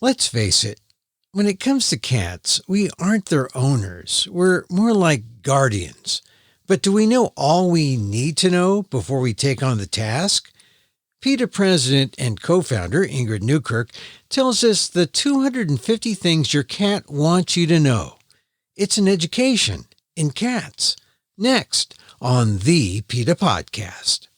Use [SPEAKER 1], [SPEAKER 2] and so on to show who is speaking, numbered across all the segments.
[SPEAKER 1] Let's face it, when it comes to cats, we aren't their owners. We're more like guardians. But do we know all we need to know before we take on the task? PETA President and co-founder Ingrid Newkirk tells us the 250 things your cat wants you to know. It's an education in cats. Next on the PETA Podcast.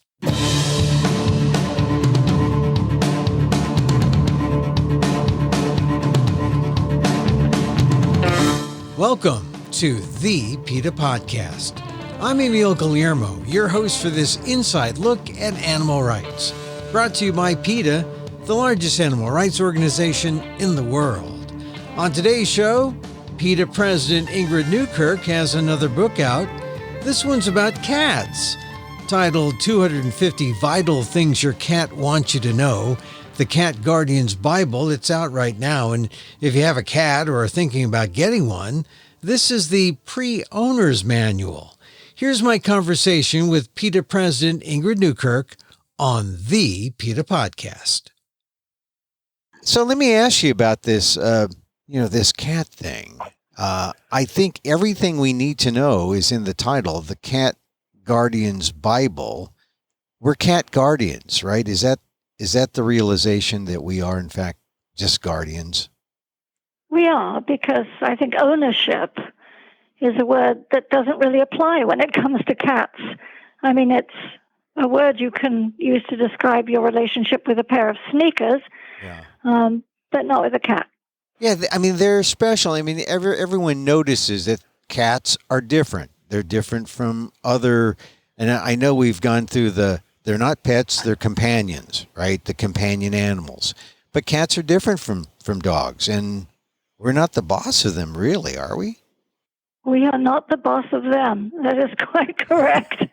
[SPEAKER 1] Welcome to the PETA Podcast. I'm Emil Guillermo, your host for this inside look at animal rights. Brought to you by PETA, the largest animal rights organization in the world. On today's show, PETA President Ingrid Newkirk has another book out. This one's about cats, titled 250 Vital Things Your Cat Wants You to Know, the Cat Guardian's Bible. It's out right now, and if you have a cat or are thinking about getting one, this is the pre-owner's manual. Here's my conversation with PETA President Ingrid Newkirk on the PETA Podcast. So let me ask you about this, this cat thing. I think everything we need to know is in the title, the Cat Guardian's Bible. We're cat guardians, right? Is that the realization that we are, in fact, just guardians?
[SPEAKER 2] We are, because I think ownership is a word that doesn't really apply when it comes to cats. I mean, it's a word you can use to describe your relationship with a pair of sneakers, but not with a cat.
[SPEAKER 1] Yeah, I mean, they're special. I mean, everyone notices that cats are different. They're different from other, and I know we've gone through they're not pets, they're companions, right? The companion animals. But cats are different from dogs, and we're not the boss of them, really, are we?
[SPEAKER 2] We are not the boss of them. That is quite correct.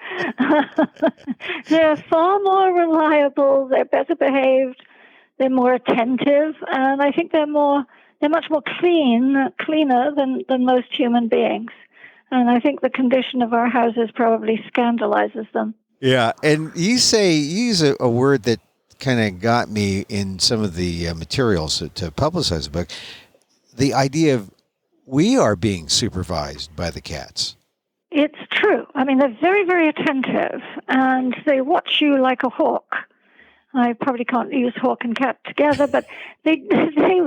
[SPEAKER 2] They're far more reliable, they're better behaved, they're more attentive, and I think they're much more cleaner than most human beings. And I think the condition of our houses probably scandalizes them.
[SPEAKER 1] Yeah, and you use a word that kind of got me in some of the materials to publicize the book. The idea of we are being supervised by the cats.
[SPEAKER 2] It's true. I mean, they're very, very attentive, and they watch you like a hawk. I probably can't use hawk and cat together, but they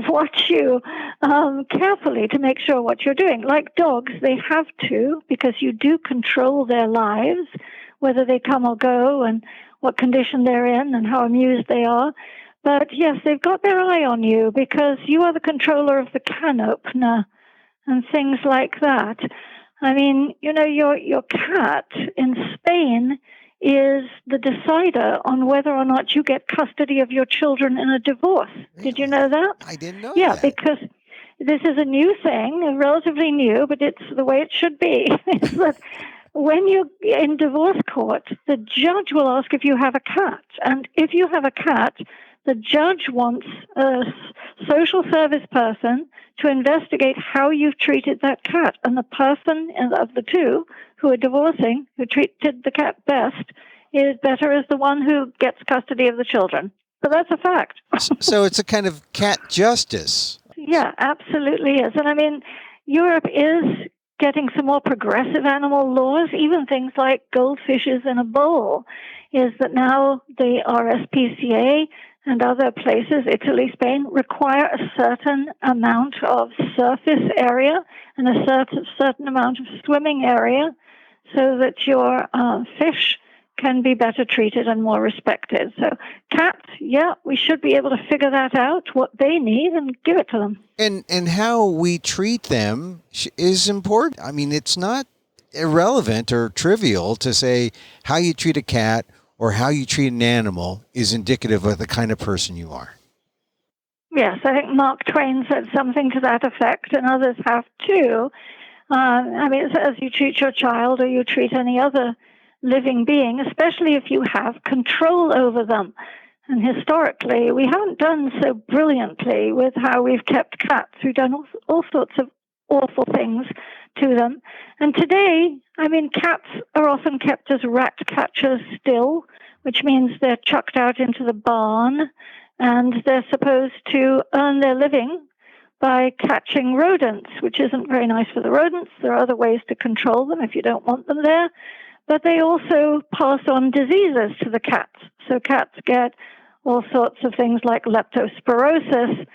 [SPEAKER 2] watch you carefully to make sure what you're doing. Like dogs, they have to, because you do control their lives, whether they come or go and what condition they're in and how amused they are. But yes, they've got their eye on you because you are the controller of the can opener and things like that. I mean, your cat in Spain is the decider on whether or not you get custody of your children in a divorce. Really? Did you know that?
[SPEAKER 1] I didn't know that.
[SPEAKER 2] Yeah, because this is a new thing, relatively new, but it's the way it should be. Is that when you're in divorce court, the judge will ask if you have a cat. And if you have a cat, the judge wants a social service person to investigate how you've treated that cat. And the person of the two who are divorcing, who treated the cat best, is better as the one who gets custody of the children. But that's a fact.
[SPEAKER 1] So it's a kind of cat justice.
[SPEAKER 2] Yeah, absolutely is. And I mean, Europe is getting some more progressive animal laws, even things like goldfishes in a bowl, is that now the RSPCA and other places, Italy, Spain, require a certain amount of surface area and a certain amount of swimming area so that your fish can be better treated and more respected. So cats, yeah, we should be able to figure that out, what they need, and give it to them.
[SPEAKER 1] And how we treat them is important. I mean, it's not irrelevant or trivial to say how you treat a cat or how you treat an animal is indicative of the kind of person you are.
[SPEAKER 2] Yes, I think Mark Twain said something to that effect, and others have too. I mean, it's as you treat your child or you treat any other living being, especially if you have control over them. And historically, we haven't done so brilliantly with how we've kept cats. We've done all sorts of awful things to them. And today, I mean, cats are often kept as rat catchers still, which means they're chucked out into the barn and they're supposed to earn their living by catching rodents, which isn't very nice for the rodents. There are other ways to control them if you don't want them there. But they also pass on diseases to the cats. So cats get all sorts of things like leptospirosis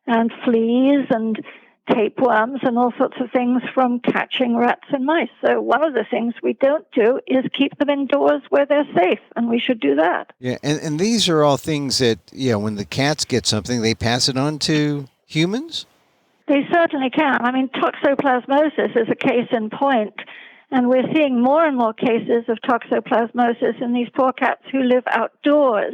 [SPEAKER 2] and fleas and tapeworms and all sorts of things from catching rats and mice. So one of the things we don't do is keep them indoors where they're safe, and we should do that.
[SPEAKER 1] Yeah, and these are all things that, when the cats get something, they pass it on to humans?
[SPEAKER 2] They certainly can. I mean, toxoplasmosis is a case in point, and we're seeing more and more cases of toxoplasmosis in these poor cats who live outdoors.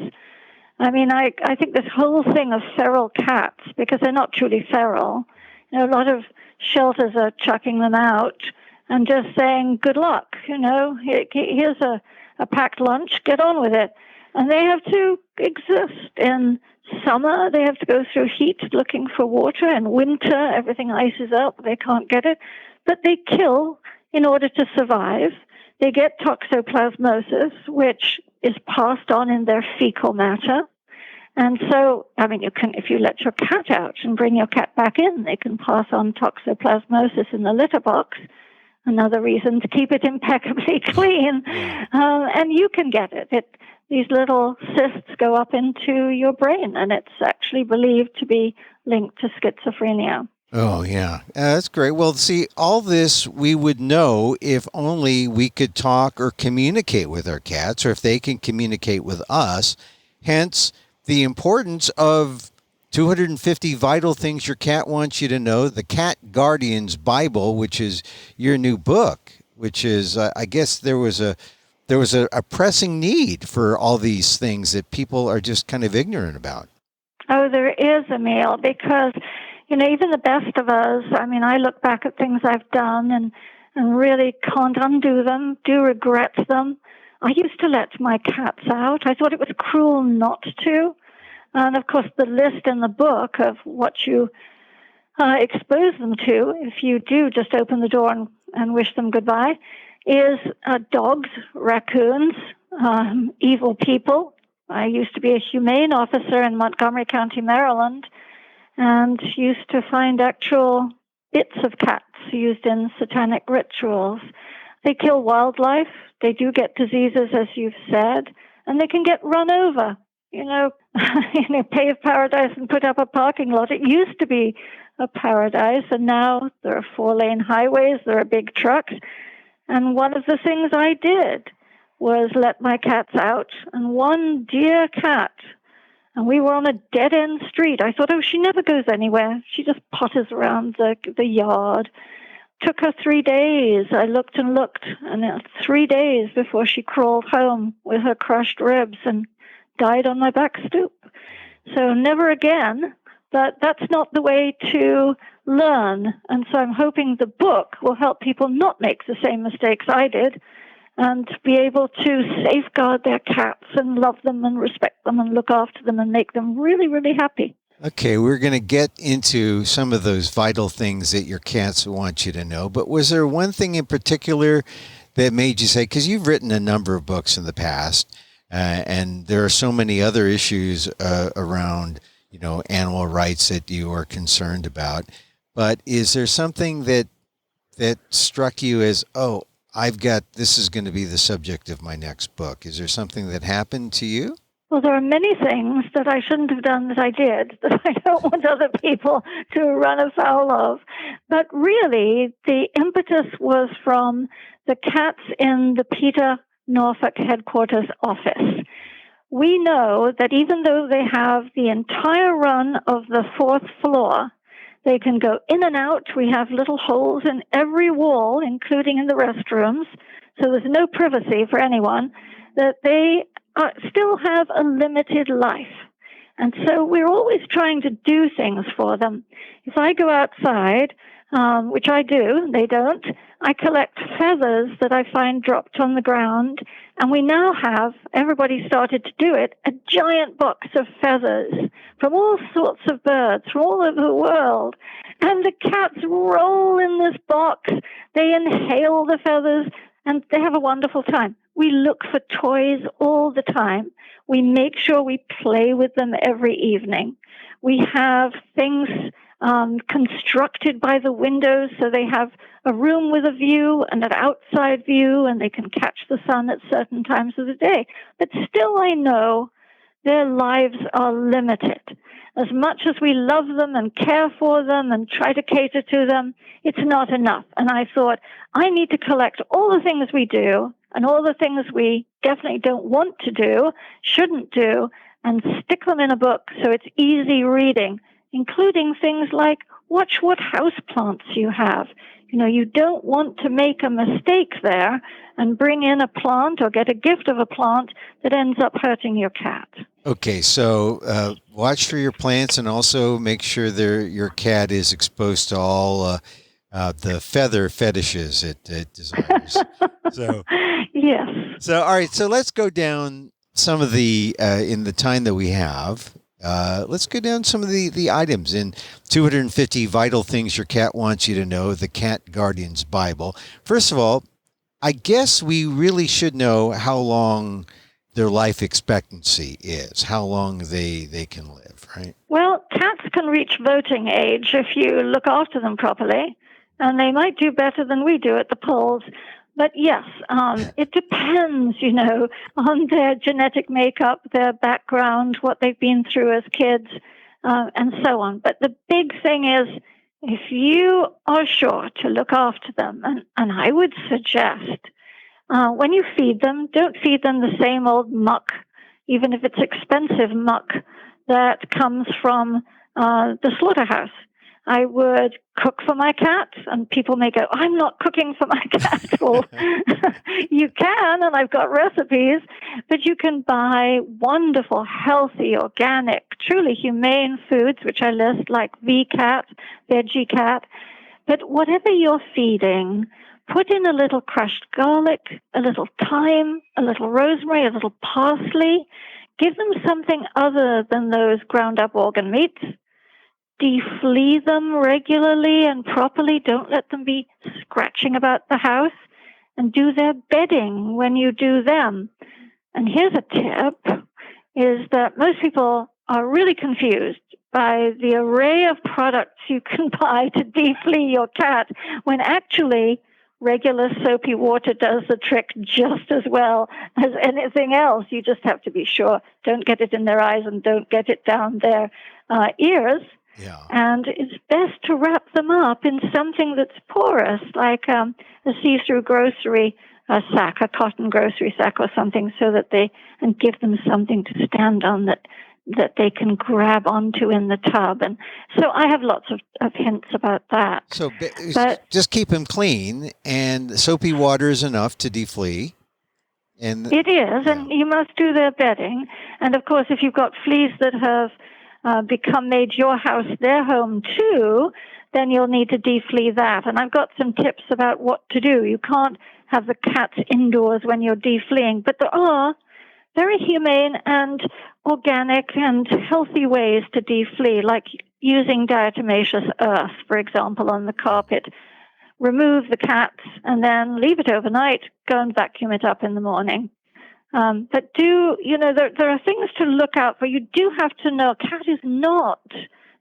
[SPEAKER 2] I mean, I think this whole thing of feral cats, because they're not truly feral, a lot of shelters are chucking them out and just saying, good luck, here's a packed lunch, get on with it. And they have to exist in summer. They have to go through heat looking for water. In winter, everything ices up. They can't get it. But they kill in order to survive. They get toxoplasmosis, which is passed on in their fecal matter. And so, I mean, you can, if you let your cat out and bring your cat back in, they can pass on toxoplasmosis in the litter box. Another reason to keep it impeccably clean. And you can get it. These little cysts go up into your brain, and it's actually believed to be linked to schizophrenia.
[SPEAKER 1] Oh, yeah. That's great. Well, see, all this we would know if only we could talk or communicate with our cats, or if they can communicate with us. Hence, the importance of 250 Vital Things Your Cat Wants You to Know, the Cat Guardian's Bible, which is your new book, which is, I guess there was a pressing need for all these things that people are just kind of ignorant about.
[SPEAKER 2] Oh, there is, Emil, because, even the best of us, I mean, I look back at things I've done and really can't undo them, do regret them. I used to let my cats out. I thought it was cruel not to. And, of course, the list in the book of what you expose them to, if you do just open the door and wish them goodbye, is dogs, raccoons, evil people. I used to be a humane officer in Montgomery County, Maryland, and used to find actual bits of cats used in satanic rituals. They kill wildlife. They do get diseases, as you've said, and they can get run over. Pave paradise and put up a parking lot. It used to be a paradise, and now there are 4-lane highways, there are big trucks. And one of the things I did was let my cats out, and one dear cat, and we were on a dead-end street. I thought, she never goes anywhere. She just potters around the yard. Took her 3 days. I looked and looked, and 3 days before she crawled home with her crushed ribs and died on my back stoop. So never again, but that's not the way to learn. And so I'm hoping the book will help people not make the same mistakes I did and be able to safeguard their cats and love them and respect them and look after them and make them really, really happy.
[SPEAKER 1] Okay, we're going to get into some of those vital things that your cats want you to know, but was there one thing in particular that made you say, because you've written a number of books in the past, and there are so many other issues around, animal rights that you are concerned about, but is there something that struck you as, this is going to be the subject of my next book? Is there something that happened to you?
[SPEAKER 2] Well, there are many things that I shouldn't have done that I did, that I don't want other people to run afoul of. But really, the impetus was from the cats in the PETA Norfolk headquarters office. We know that even though they have the entire run of the 4th floor, they can go in and out. We have little holes in every wall, including in the restrooms, so there's no privacy for anyone, that they still have a limited life. And so we're always trying to do things for them. If I go outside, which I do, they don't, I collect feathers that I find dropped on the ground. And we now have, everybody started to do it, a giant box of feathers from all sorts of birds from all over the world. And the cats roll in this box. They inhale the feathers, and they have a wonderful time. We look for toys all the time. We make sure we play with them every evening. We have things constructed by the windows so they have a room with a view and an outside view, and they can catch the sun at certain times of the day. But still, I know their lives are limited. As much as we love them and care for them and try to cater to them, it's not enough. And I thought, I need to collect all the things we do and all the things we definitely don't want to do, shouldn't do, and stick them in a book so it's easy reading, including things like watch what house plants you have. You don't want to make a mistake there and bring in a plant or get a gift of a plant that ends up hurting your cat.
[SPEAKER 1] Okay, so watch for your plants and also make sure your cat is exposed to all the feather fetishes it desires. So
[SPEAKER 2] yes.
[SPEAKER 1] So all right, so let's go down some of the in the time that we have. Let's go down some of the items in 250 Vital Things Your Cat Wants You to Know, the Cat Guardian's Bible. First of all, I guess we really should know how long their life expectancy is, how long they can live, right?
[SPEAKER 2] Well, cats can reach voting age if you look after them properly, and they might do better than we do at the polls. But yes, it depends, on their genetic makeup, their background, what they've been through as kids, and so on. But the big thing is, if you are sure to look after them, and I would suggest, when you feed them, don't feed them the same old muck, even if it's expensive muck that comes from the slaughterhouse. I would cook for my cat, and people may go, I'm not cooking for my cat. Well, you can, and I've got recipes, but you can buy wonderful, healthy, organic, truly humane foods, which I list, like V-Cat, Veggie Cat. But whatever you're feeding, put in a little crushed garlic, a little thyme, a little rosemary, a little parsley. Give them something other than those ground-up organ meats. Deflea them regularly and properly. Don't let them be scratching about the house. And do their bedding when you do them. And here's a tip, is that most people are really confused by the array of products you can buy to deflea your cat, when actually regular soapy water does the trick just as well as anything else. You just have to be sure. Don't get it in their eyes and don't get it down their ears.
[SPEAKER 1] Yeah.
[SPEAKER 2] And it's best to wrap them up in something that's porous, like a see-through grocery sack, a cotton grocery sack or something, so that and give them something to stand on that they can grab onto in the tub. And so I have lots of hints about that.
[SPEAKER 1] So but just keep them clean, and soapy water is enough to deflea. And
[SPEAKER 2] it is, and you must do their bedding. And of course, if you've got fleas that have made your house their home too, then you'll need to deflea that. And I've got some tips about what to do. You can't have the cats indoors when you're defleeing, but there are very humane and organic and healthy ways to deflea, like using diatomaceous earth, for example, on the carpet. Remove the cats and then leave it overnight. Go and vacuum it up in the morning. But there are things to look out for. You do have to know, cat is not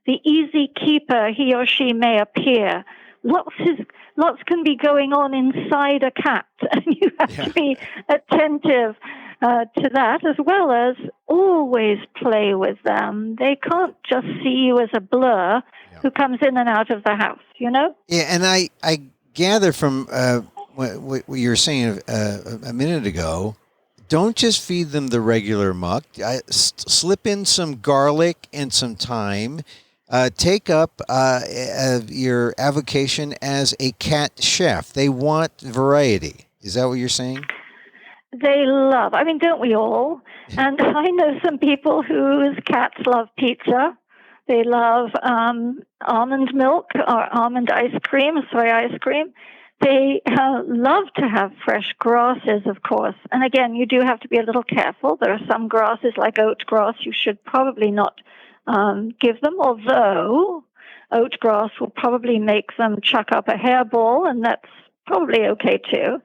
[SPEAKER 2] the easy keeper he or she may appear. Lots can be going on inside a cat, and you have to be attentive to that, as well as always play with them. They can't just see you as a blur who comes in and out of the house, Yeah,
[SPEAKER 1] and I gather from what you were saying a minute ago, don't just feed them the regular muck. Slip in some garlic and some thyme. Take up your avocation as a cat chef. They want variety. Is that what you're saying?
[SPEAKER 2] They love, don't we all? And I know some people whose cats love pizza. They love almond milk or almond ice cream, soy ice cream. They love to have fresh grasses, of course. And again, you do have to be a little careful. There are some grasses, like oat grass, you should probably not give them, although oat grass will probably make them chuck up a hairball, and that's probably okay too.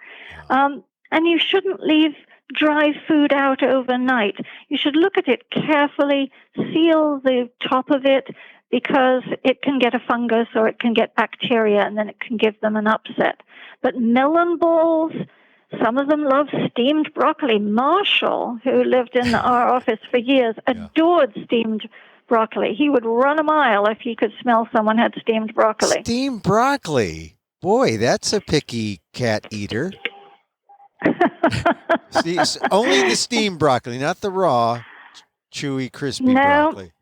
[SPEAKER 2] And you shouldn't leave dry food out overnight. You should look at it carefully, seal the top of it, because it can get a fungus or it can get bacteria, and then it can give them an upset. But melon balls, some of them love steamed broccoli. Marshall, who lived in our office for years, adored steamed broccoli. He would run a mile if he could smell someone had steamed broccoli.
[SPEAKER 1] Steamed broccoli. Boy, that's a picky cat eater. See, only the steamed broccoli, not the raw, chewy, crispy broccoli.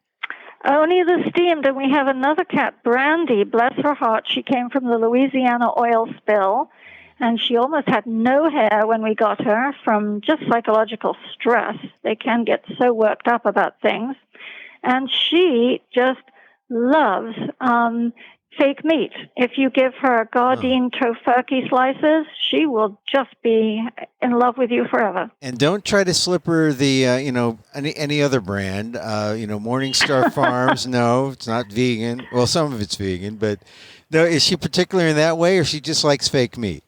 [SPEAKER 2] Only the steamed. And we have another cat, Brandy, bless her heart. She came from the Louisiana oil spill, and she almost had no hair when we got her from just psychological stress. They can get so worked up about things. And she just loves fake meat. If you give her Gardein tofurkey slices, she will just be in love with you forever.
[SPEAKER 1] And don't try to slip her the, any other brand. Morningstar Farms. No, it's not vegan. Well, some of it's vegan, but no. Is she particular in that way, or she just likes fake meat?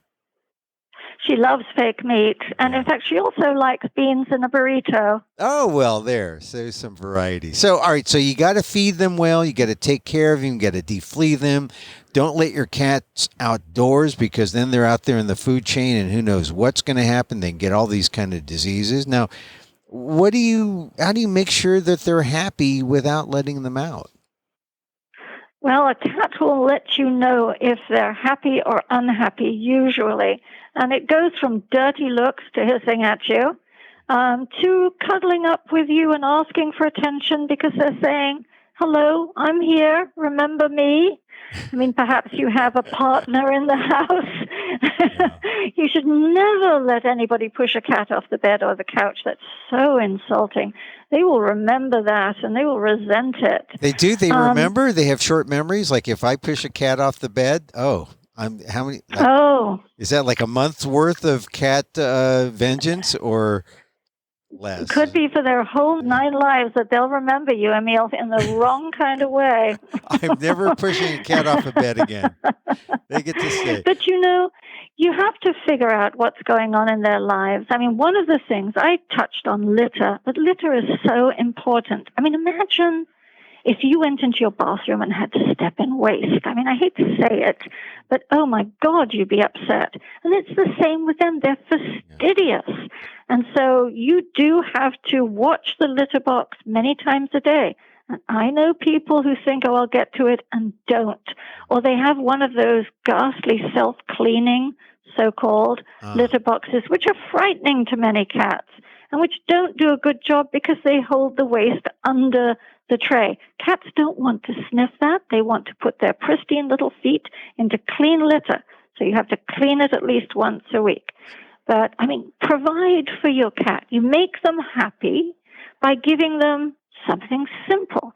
[SPEAKER 2] She loves fake meat, and in fact, she also likes beans in a burrito.
[SPEAKER 1] Oh, well, there's some variety. So, all right, so you got to feed them well. You got to take care of them. You got to deflea them. Don't let your cats outdoors, because then they're out there in the food chain, and who knows what's going to happen. They can get all these kind of diseases. Now, how do you make sure that they're happy without letting them out?
[SPEAKER 2] Well, a cat will let you know if they're happy or unhappy, usually. And it goes from dirty looks to hissing at you, to cuddling up with you and asking for attention because they're saying, hello, I'm here, remember me? I mean, perhaps you have a partner in the house. You should never let anybody push a cat off the bed or the couch. That's so insulting. They will remember that, and they will resent it.
[SPEAKER 1] They do? They remember? They have short memories? Like if I push a cat off the bed, how many? Is that like a month's worth of cat vengeance or less?
[SPEAKER 2] It could be for their whole 9 lives that they'll remember you, Emil, in the wrong kind of way.
[SPEAKER 1] I'm never pushing a cat off a bed again. They get to stay.
[SPEAKER 2] But you have to figure out what's going on in their lives. I mean, one of the things I touched on litter, but litter is so important. I mean, imagine if you went into your bathroom and had to step in waste. I mean, I hate to say it, but oh my God, you'd be upset. And it's the same with them. They're fastidious. And so you do have to watch the litter box many times a day. And I know people who think, I'll get to it, and don't. Or they have one of those ghastly self-cleaning, so-called litter boxes, which are frightening to many cats, and which don't do a good job because they hold the waste under the tray. Cats don't want to sniff that. They want to put their pristine little feet into clean litter. So you have to clean it at least once a week. But, I mean, provide for your cat. You make them happy by giving them something simple.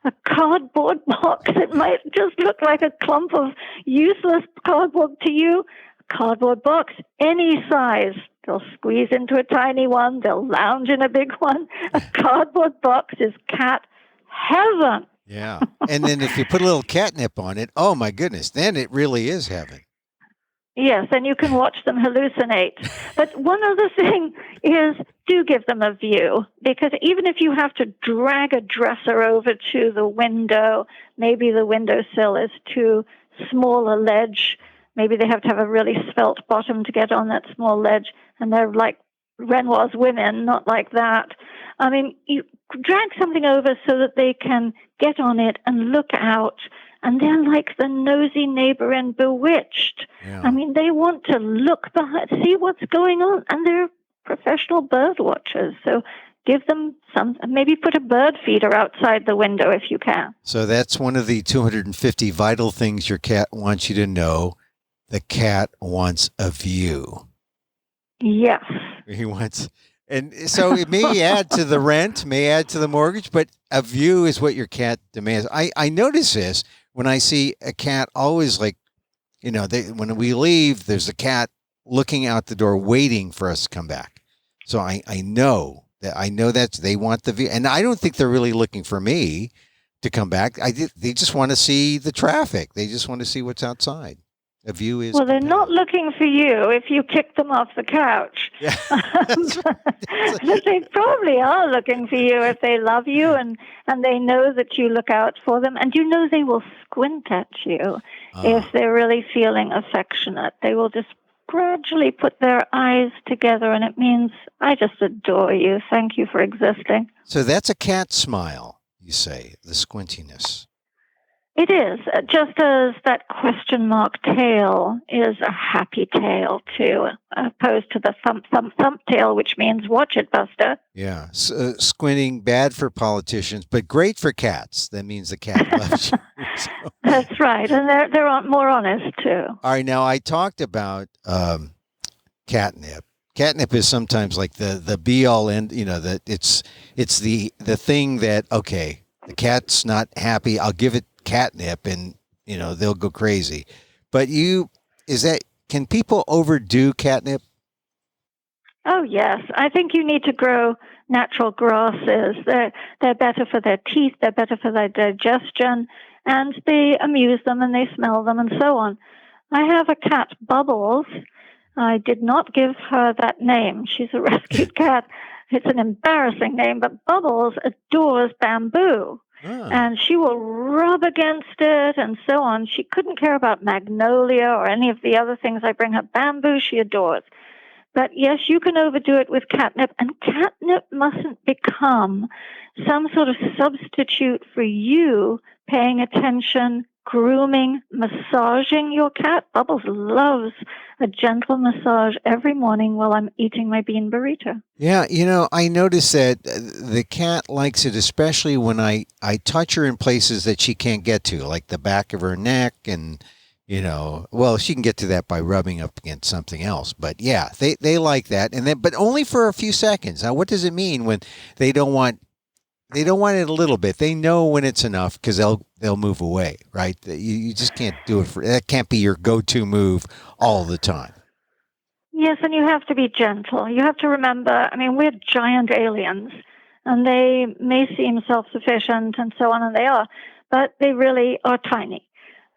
[SPEAKER 2] A cardboard box. It might just look like a clump of useless cardboard to you. A cardboard box, any size. They'll squeeze into a tiny one. They'll lounge in a big one. A cardboard box is cat heaven.
[SPEAKER 1] Yeah. And then if you put a little catnip on it, oh my goodness, then it really is heaven.
[SPEAKER 2] Yes, and you can watch them hallucinate. But one other thing is, do give them a view, because even if you have to drag a dresser over to the window, maybe the windowsill is too small a ledge, maybe they have to have a really svelte bottom to get on that small ledge, and they're like Renoir's women, not like that. I mean, you drag something over so that they can get on it and look out. And they're like the nosy neighbor in Bewitched. Yeah. I mean, they want to look behind, see what's going on. And they're professional bird watchers. So give them some, maybe put a bird feeder outside the window if you can.
[SPEAKER 1] So that's one of the 250 vital things your cat wants you to know. The cat wants a view.
[SPEAKER 2] Yes.
[SPEAKER 1] He wants, and so it may add to the rent, may add to the mortgage, but a view is what your cat demands. I notice this. When I see a cat, always like, when we leave, there's a cat looking out the door, waiting for us to come back. So I know that they want the view, and I don't think they're really looking for me to come back. They just want to see the traffic. They just want to see what's outside. A view is
[SPEAKER 2] Well, they're
[SPEAKER 1] compelling.
[SPEAKER 2] not looking for you if you kick them off the couch.
[SPEAKER 1] Yeah.
[SPEAKER 2] But they probably are looking for you if they love you and they know that you look out for them. And you know they will squint at you if they're really feeling affectionate. They will just gradually put their eyes together, and it means, I just adore you. Thank you for existing.
[SPEAKER 1] So that's a cat smile, you say, the squintiness.
[SPEAKER 2] It is, just as that question mark tail is a happy tail, too, opposed to the thump, thump, thump tail, which means watch it, Buster.
[SPEAKER 1] Yeah. Squinting, bad for politicians, but great for cats. That means the cat loves you. So.
[SPEAKER 2] That's right. And they're more honest, too.
[SPEAKER 1] All right. Now, I talked about catnip. Catnip is sometimes like the be all end, that it's the thing that, okay, the cat's not happy. I'll give it catnip and they'll go crazy. But can people overdo catnip?
[SPEAKER 2] Oh yes, I think you need to grow natural grasses. They're better for their teeth, they're better for their digestion, and they amuse them and they smell them and so on. I have a cat, Bubbles. I did not give her that name. She's a rescued cat. It's an embarrassing name, but Bubbles adores bamboo. And she will rub against it and so on. She couldn't care about magnolia or any of the other things I bring her. Bamboo she adores. But yes, you can overdo it with catnip, and catnip mustn't become some sort of substitute for you paying attention, grooming, massaging your cat. Bubbles loves a gentle massage every morning while I'm eating my bean burrito.
[SPEAKER 1] Yeah, I notice that the cat likes it, especially when I touch her in places that she can't get to, like the back of her neck and, she can get to that by rubbing up against something else. But yeah, they like that. But only for a few seconds. Now, what does it mean when they don't want it a little bit? They know when it's enough because they'll move away, right? You just can't do it that can't be your go-to move all the time.
[SPEAKER 2] Yes, and you have to be gentle. You have to remember, we're giant aliens, and they may seem self-sufficient and so on, and they are, but they really are tiny.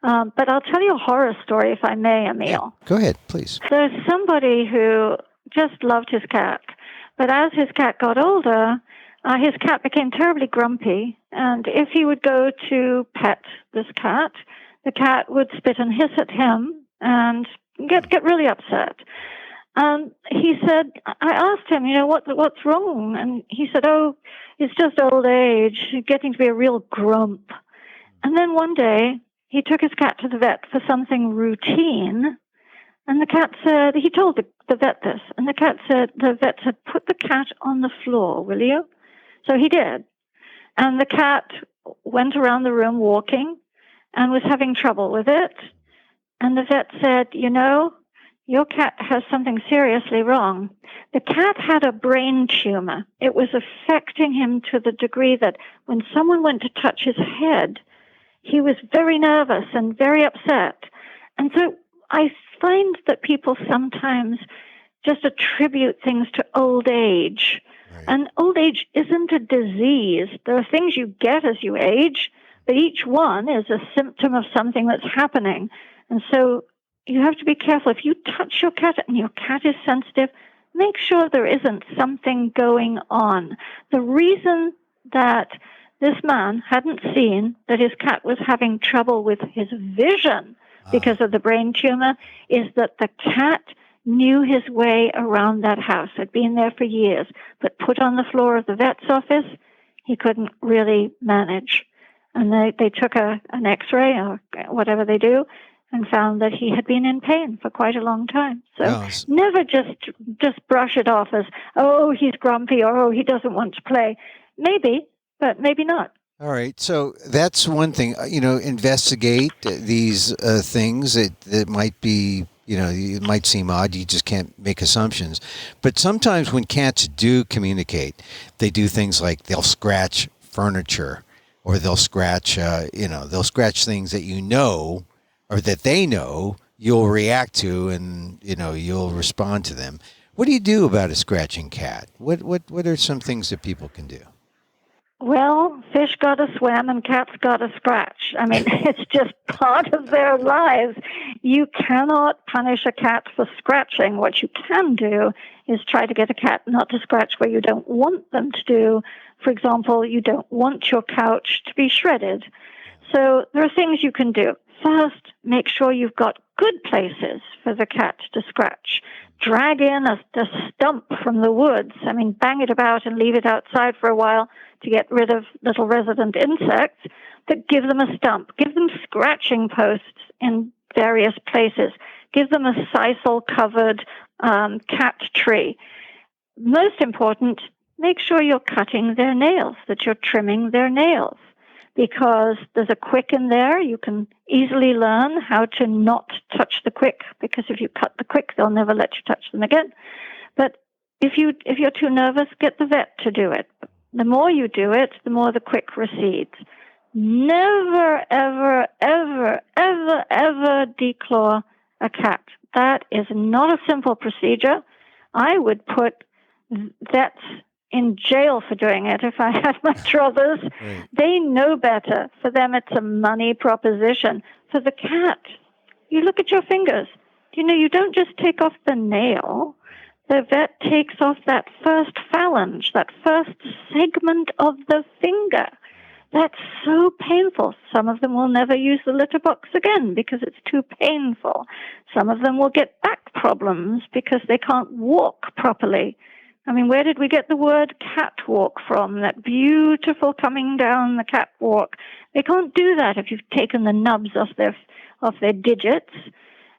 [SPEAKER 2] But I'll tell you a horror story, if I may, Emil.
[SPEAKER 1] Yeah, go ahead, please.
[SPEAKER 2] There's somebody who just loved his cat, but as his cat got older, his cat became terribly grumpy, and if he would go to pet this cat, the cat would spit and hiss at him and get really upset. He said, I asked him, what's wrong? And he said, it's just old age, getting to be a real grump. And then one day, he took his cat to the vet for something routine, and the cat said, he told the vet this, and the vet said, put the cat on the floor, will you? So he did. And the cat went around the room walking and was having trouble with it. And the vet said, your cat has something seriously wrong. The cat had a brain tumor. It was affecting him to the degree that when someone went to touch his head, he was very nervous and very upset. And so I find that people sometimes just attribute things to old age. Right. And old age isn't a disease. There are things you get as you age, but each one is a symptom of something that's happening. And so you have to be careful. If you touch your cat and your cat is sensitive, make sure there isn't something going on. The reason that this man hadn't seen that his cat was having trouble with his vision because of the brain tumor is that the cat knew his way around that house, had been there for years, but put on the floor of the vet's office, he couldn't really manage. And they took an x-ray or whatever they do and found that he had been in pain for quite a long time. So never just brush it off as, he's grumpy or, he doesn't want to play. Maybe, but maybe not.
[SPEAKER 1] All right. So that's one thing, investigate these things that might be, it might seem odd. You just can't make assumptions. But sometimes when cats do communicate, they do things like they'll scratch furniture or they'll scratch, they'll scratch things that or that they know you'll react to and, you'll respond to them. What do you do about a scratching cat? What are some things that people can do?
[SPEAKER 2] Well, fish gotta swim and cats gotta scratch. It's just part of their lives. You cannot punish a cat for scratching. What you can do is try to get a cat not to scratch where you don't want them to do. For example, you don't want your couch to be shredded. So there are things you can do. First, make sure you've got good places for the cat to scratch. Drag in a stump from the woods. I mean, bang it about and leave it outside for a while to get rid of little resident insects. But give them a stump. Give them scratching posts in various places. Give them a sisal-covered cat tree. Most important, make sure you're cutting their nails, that you're trimming their nails, because there's a quick in there. You can easily learn how to not touch the quick, because if you cut the quick, they'll never let you touch them again. But if you're too nervous, get the vet to do it. The more you do it, the more the quick recedes. Never, ever, ever, ever, ever declaw a cat. That is not a simple procedure. I would put vets in jail for doing it if I had my druthers. Right. They know better. For them, it's a money proposition. For the cat, you look at your fingers. You don't just take off the nail. The vet takes off that first phalange, that first segment of the finger. That's so painful. Some of them will never use the litter box again because it's too painful. Some of them will get back problems because they can't walk properly. I mean, where did we get the word catwalk from? That beautiful coming down the catwalk. They can't do that if you've taken the nubs off their digits.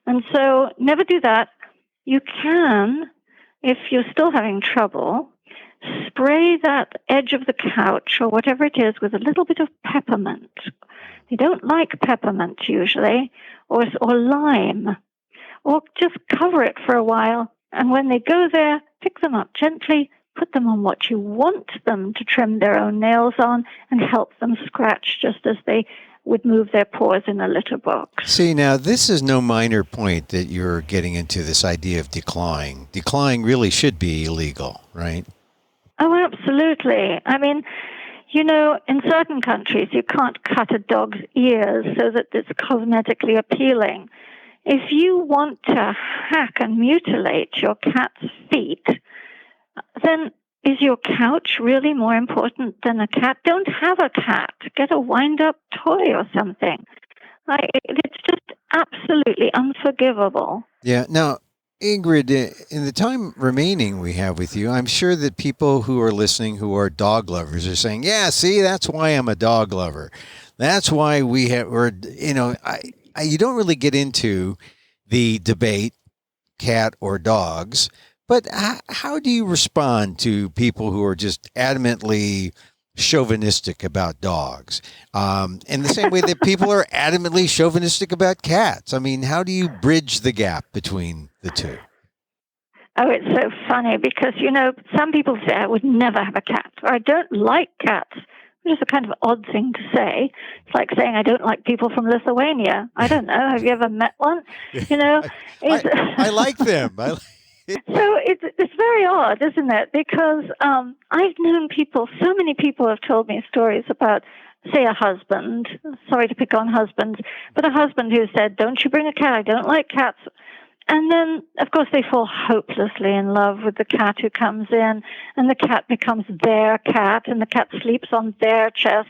[SPEAKER 2] And so never do that. You can, if you're still having trouble, spray that edge of the couch or whatever it is with a little bit of peppermint. They don't like peppermint usually, or lime, or just cover it for a while. And when they go there, pick them up gently, put them on what you want them to trim their own nails on, and help them scratch just as they would move their paws in a litter box.
[SPEAKER 1] See, now, this is no minor point that you're getting into this idea of declawing. Declawing really should be illegal, right?
[SPEAKER 2] Oh, absolutely. I mean, in certain countries, you can't cut a dog's ears so that it's cosmetically appealing. If you want to hack and mutilate your cat's feet, then is your couch really more important than a cat? Don't have a cat. Get a wind-up toy or something. It's just absolutely unforgivable.
[SPEAKER 1] Yeah. Now, Ingrid, in the time remaining we have with you, I'm sure that people who are listening who are dog lovers are saying, yeah, see, that's why I'm a dog lover. That's why you don't really get into the debate, cat or dogs, but how do you respond to people who are just adamantly chauvinistic about dogs? In the same way that people are adamantly chauvinistic about cats. I mean, how do you bridge the gap between the two?
[SPEAKER 2] Oh, it's so funny because, some people say I would never have a cat, or I don't like cats, which is a kind of odd thing to say. It's like saying I don't like people from Lithuania. I don't know. Have you ever met one?
[SPEAKER 1] I like them.
[SPEAKER 2] So it's very odd, isn't it? Because I've known people, so many people have told me stories about, say, a husband, sorry to pick on husbands, but a husband who said, don't you bring a cat, I don't like cats. And then, of course, they fall hopelessly in love with the cat who comes in, and the cat becomes their cat, and the cat sleeps on their chest.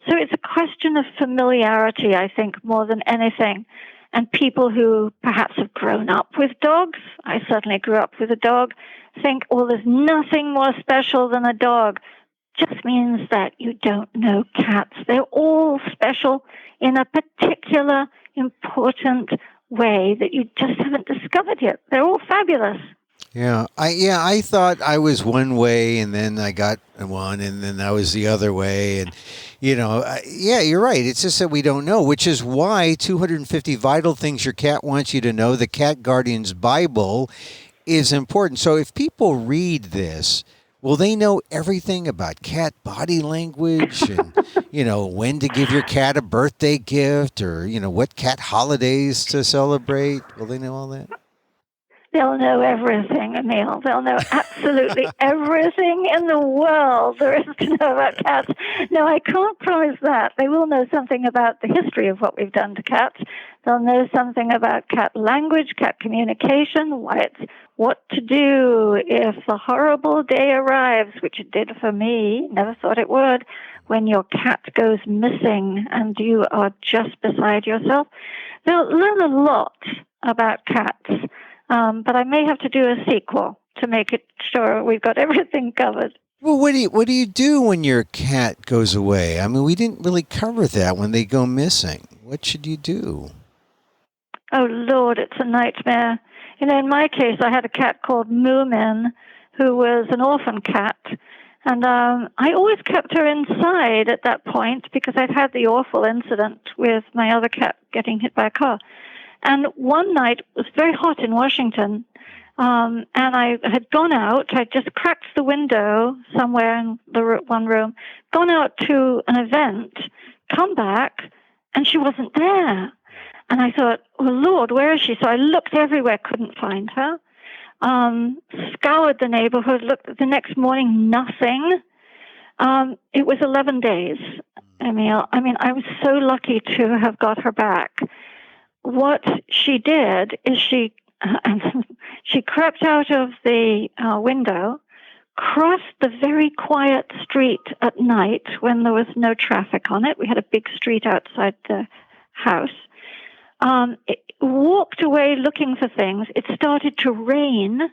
[SPEAKER 2] So it's a question of familiarity, I think, more than anything. And people who perhaps have grown up with dogs, I certainly grew up with a dog, think, there's nothing more special than a dog. Just means that you don't know cats. They're all special in a particular important way that you just haven't discovered yet. They're all fabulous.
[SPEAKER 1] Yeah, I thought I was one way, and then I got one, and then I was the other way, and you're right. It's just that we don't know, which is why 250 Vital Things Your Cat Wants You to Know, the Cat Guardian's Bible, is important. So if people read this, will they know everything about cat body language and, when to give your cat a birthday gift or, what cat holidays to celebrate? Will they know all that?
[SPEAKER 2] They'll know everything, Emil. They'll know absolutely everything in the world there is to know about cats. No, I can't promise that. They will know something about the history of what we've done to cats. They'll know something about cat language, cat communication, what to do if the horrible day arrives, which it did for me, never thought it would, when your cat goes missing and you are just beside yourself. They'll learn a lot about cats, but I may have to do a sequel to make it sure we've got everything covered.
[SPEAKER 1] Well, what do you do when your cat goes away? I mean, we didn't really cover that when they go missing. What should you do?
[SPEAKER 2] Oh, Lord, it's a nightmare. In my case, I had a cat called Moomin, who was an orphan cat. And I always kept her inside at that point because I'd had the awful incident with my other cat getting hit by a car. And one night, it was very hot in Washington, and I had gone out. I just cracked the window somewhere in the one room, gone out to an event, come back, and she wasn't there. And I thought, oh, Lord, where is she? So I looked everywhere, couldn't find her. Scoured the neighborhood, looked the next morning, nothing. It was 11 days, Emil. I mean, I was so lucky to have got her back. What she did is she crept out of the window, crossed the very quiet street at night when there was no traffic on it. We had a big street outside the house. It walked away looking for things. It started to rain,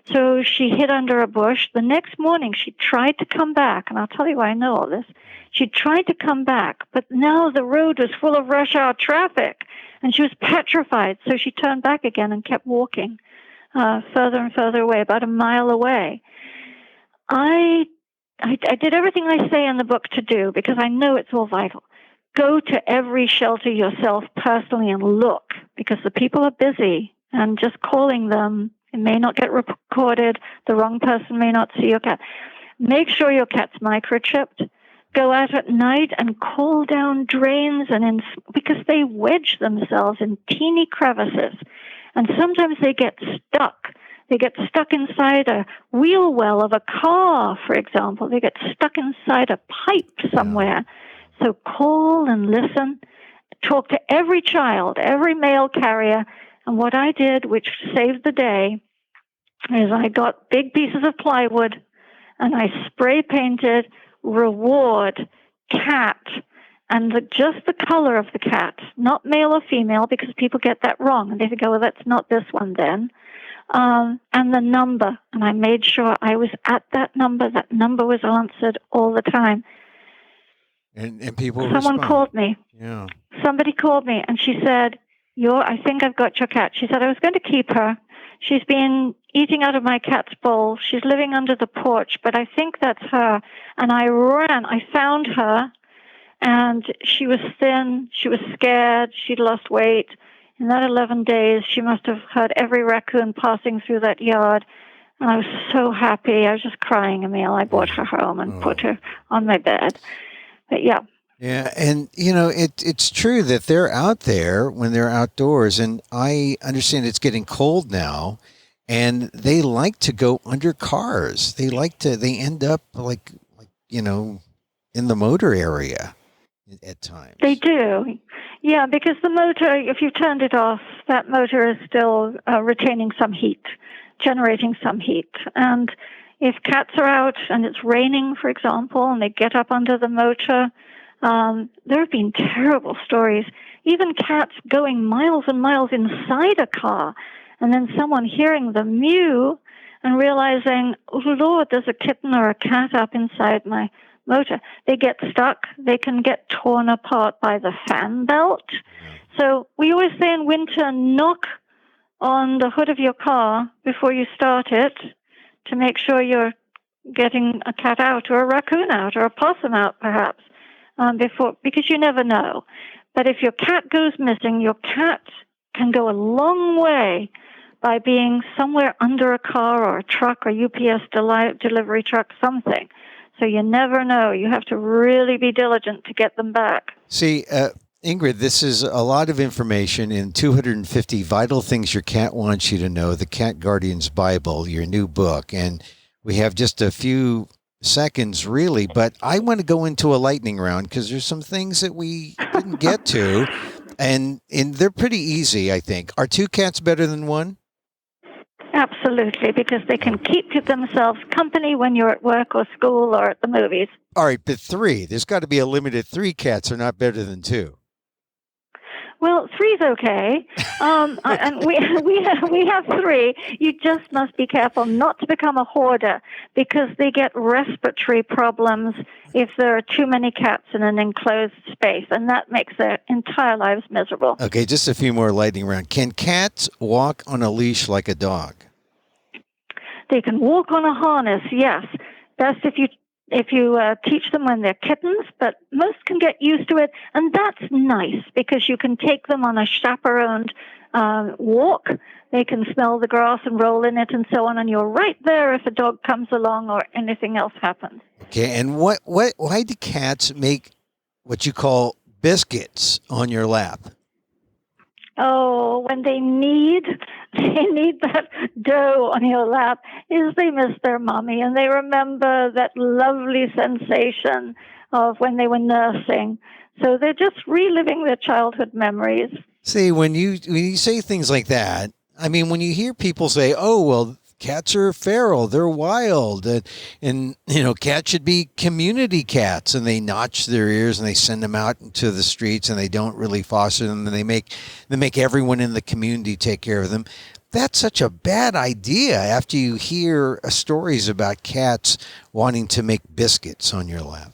[SPEAKER 2] so she hid under a bush. The next morning, she tried to come back, and I'll tell you why I know all this. She tried to come back, but now the road was full of rush hour traffic, and she was petrified, so she turned back again and kept walking further and further away, about a mile away. I did everything I say in the book to do because I know it's all vital. Go to every shelter yourself personally and look, because the people are busy, and just calling them, it may not get recorded. The wrong person may not see your cat. Make sure your cat's microchipped. Go out at night and call down drains because they wedge themselves in teeny crevices, and sometimes they get stuck. They get stuck inside a wheel well of a car, for example. They get stuck inside a pipe somewhere. So call and listen, talk to every child, every mail carrier. And what I did, which saved the day, is I got big pieces of plywood and I spray painted reward cat and just the color of the cat, not male or female, because people get that wrong. And they think, oh, well, that's not this one then. And the number. And I made sure I was at that number. That number was answered all the time.
[SPEAKER 1] And people
[SPEAKER 2] Someone called me.
[SPEAKER 1] Yeah.
[SPEAKER 2] Somebody called me and she said, I think I've got your cat. She said, I was going to keep her. She's been eating out of my cat's bowl. She's living under the porch, but I think that's her. And I ran. I found her, and she was thin. She was scared. She'd lost weight. In that 11 days, she must have heard every raccoon passing through that yard. And I was so happy. I was just crying, Emil. I brought her home and put her on my bed. But yeah.
[SPEAKER 1] Yeah, and it's true that they're out there when they're outdoors, and I understand it's getting cold now, and they like to go under cars. They end up like in the motor area at times.
[SPEAKER 2] They do. Yeah, because the motor, if you turned it off, that motor is still retaining some heat, generating some heat. And if cats are out and it's raining, for example, and they get up under the motor, there have been terrible stories. Even cats going miles and miles inside a car, and then someone hearing the mew and realizing, oh, Lord, there's a kitten or a cat up inside my motor. They get stuck. They can get torn apart by the fan belt. So we always say in winter, knock on the hood of your car before you start it to make sure you're getting a cat out or a raccoon out or a possum out, perhaps, because you never know. But if your cat goes missing, your cat can go a long way by being somewhere under a car or a truck or UPS delivery truck, something. So you never know. You have to really be diligent to get them back.
[SPEAKER 1] See, Ingrid, this is a lot of information in 250 Vital Things Your Cat Wants You to Know, the Cat Guardian's Bible, your new book. And we have just a few seconds, really, but I want to go into a lightning round because there's some things that we didn't get to. And they're pretty easy, I think. Are 2 cats better than 1?
[SPEAKER 2] Absolutely, because they can keep themselves company when you're at work or school or at the movies.
[SPEAKER 1] All right, but 3. There's got to be a limit at 3 cats are not better than 2.
[SPEAKER 2] Well, 3's okay. And we have 3. You just must be careful not to become a hoarder, because they get respiratory problems if there are too many cats in an enclosed space, and that makes their entire lives miserable.
[SPEAKER 1] Okay, just a few more lightning round. Can cats walk on a leash like a dog?
[SPEAKER 2] They can walk on a harness, yes. Best if you teach them when they're kittens, but most can get used to it, and that's nice because you can take them on a chaperoned walk. They can smell the grass and roll in it and so on, and you're right there if a dog comes along or anything else happens.
[SPEAKER 1] Okay, and why do cats make what you call biscuits on your lap?
[SPEAKER 2] Oh, when they need that dough on your lap, is they miss their mommy, and they remember that lovely sensation of when they were nursing. So they're just reliving their childhood memories. See,
[SPEAKER 1] when you say things like that, I mean, when you hear people say, "Oh, well, cats are feral, they're wild," and cats should be community cats, and they notch their ears and they send them out into the streets and they don't really foster them, and they make everyone in the community take care of them. That's such a bad idea after you hear stories about cats wanting to make biscuits on your lap.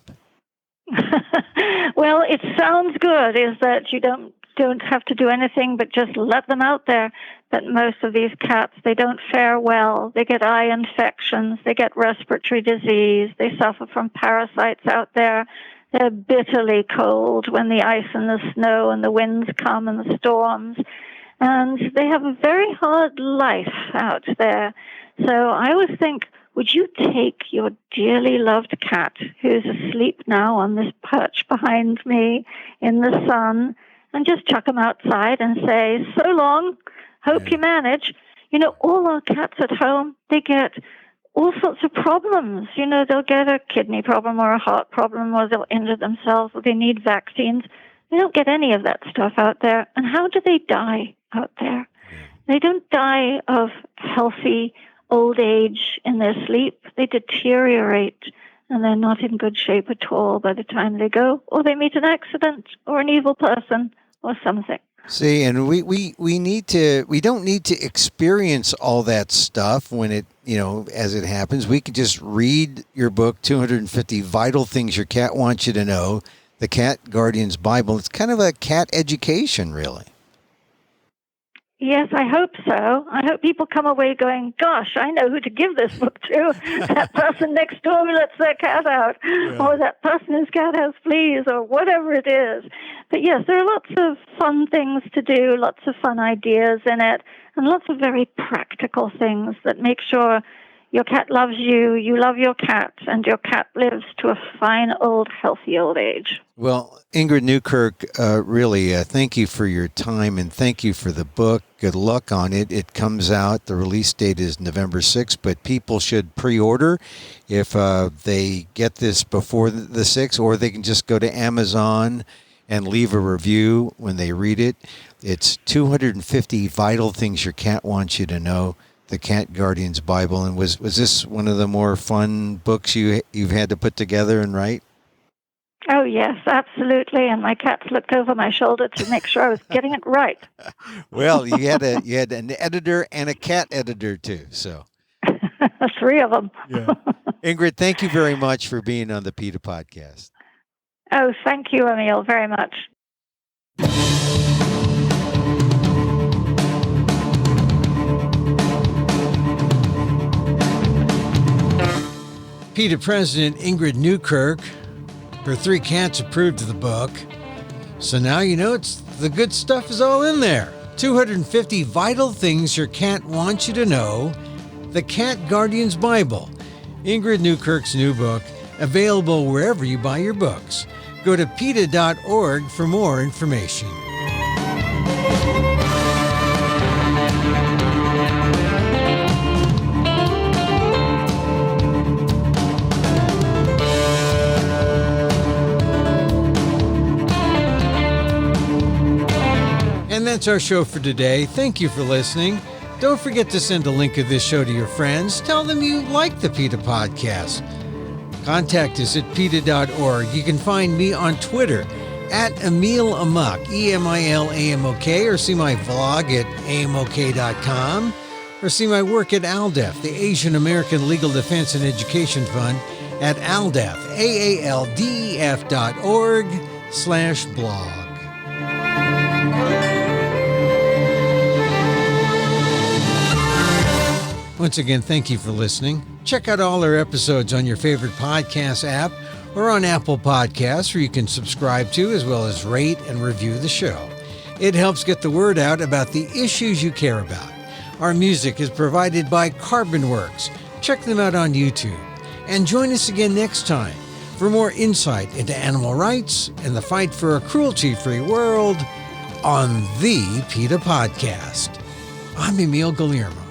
[SPEAKER 2] Well, it sounds good, is that you don't have to do anything but just let them out there. But most of these cats, they don't fare well. They get eye infections. They get respiratory disease. They suffer from parasites out there. They're bitterly cold when the ice and the snow and the winds come and the storms. And they have a very hard life out there. So I always think, would you take your dearly loved cat, who's asleep now on this perch behind me in the sun, and just chuck him outside and say, "So long, hope you manage." All our cats at home, they get all sorts of problems. They'll get a kidney problem or a heart problem, or they'll injure themselves, or they need vaccines. They don't get any of that stuff out there. And how do they die out there? They don't die of healthy old age in their sleep. They deteriorate, and they're not in good shape at all by the time they go, or they meet an accident or an evil person or something.
[SPEAKER 1] See, and we don't need to experience all that stuff when it, as it happens. We could just read your book, 250 Vital Things Your Cat Wants You to Know, the Cat Guardian's Bible. It's kind of a cat education, really.
[SPEAKER 2] Yes, I hope so. I hope people come away going, "Gosh, I know who to give this book to. That person next door who lets their cat out, or that person whose cat has fleas," or whatever it is. But yes, there are lots of fun things to do, lots of fun ideas in it, and lots of very practical things that make sure your cat loves you, you love your cat, and your cat lives to a fine, old, healthy old age.
[SPEAKER 1] Well, Ingrid Newkirk, really, thank you for your time, and thank you for the book. Good luck on it. It comes out, the release date is November 6th, but people should pre-order if they get this before the 6th, or they can just go to Amazon and leave a review when they read it. It's 250 Vital Things Your Cat Wants You to Know, the Cat Guardian's Bible. And was this one of the more fun books you've had to put together and write?
[SPEAKER 2] Oh, yes, absolutely. And my cats looked over my shoulder to make sure I was getting it right.
[SPEAKER 1] Well, you had an editor and a cat editor, too. So
[SPEAKER 2] 3 of them.
[SPEAKER 1] Yeah. Ingrid, thank you very much for being on the PETA Podcast.
[SPEAKER 2] Oh, thank you, Emil, very much.
[SPEAKER 1] PETA President Ingrid Newkirk, her 3 cats approved of the book. So now it's the good stuff is all in there. 250 Vital Things Your Cat Wants You to Know, the Cat Guardian's Bible. Ingrid Newkirk's new book, available wherever you buy your books. Go to PETA.org for more information. that's our show for today. Thank you for listening. Don't forget to send a link of this show to your friends. Tell them you like the PETA Podcast. Contact us at PETA.org. You can find me on Twitter at Emil Amok, EMILAMOK, or see my vlog at AMOK.com, or see my work at ALDEF, the Asian American Legal Defense and Education Fund, at ALDEF, AALDEF.org/blog. Once again, thank you for listening. Check out all our episodes on your favorite podcast app or on Apple Podcasts, where you can subscribe to as well as rate and review the show. It helps get the word out about the issues you care about. Our music is provided by Carbonworks. Check them out on YouTube. And join us again next time for more insight into animal rights and the fight for a cruelty-free world on the PETA Podcast. I'm Emil Guillermo.